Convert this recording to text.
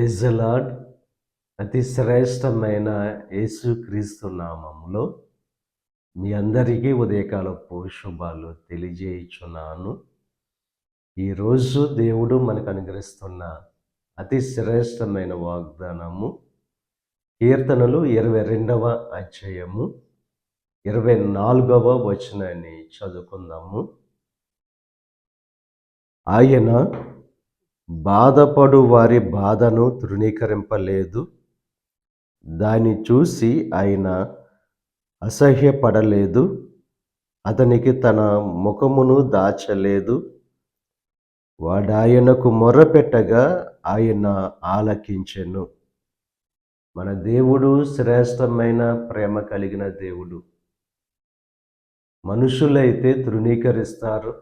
Praise the lord. అతి శ్రేష్టమైన యేసుక్రీస్తు నామములో మీ అందరికీ ఉదయకాలపు శుభాలు తెలియజేయుచున్నాను. ఈరోజు దేవుడు మనకు అనుగ్రహిస్తున్న అతి శ్రేష్టమైన వాగ్దానము కీర్తనలు 22వ అధ్యాయము 24వ వచనాన్ని చదువుకుందాము. ఆయన బాధపడు వారి బాధను తృణీకరింపలేదు, దాన్ని చూసి ఆయన అసహ్యపడలేదు, అతనికి తన ముఖమును దాచలేదు. వాడాయనకు మొర్రపెట్టగా ఆయన ఆలకించెను. మన దేవుడు శ్రేష్టమైన ప్రేమ కలిగిన దేవుడు. మనుషులైతే తృణీకరిస్తారు,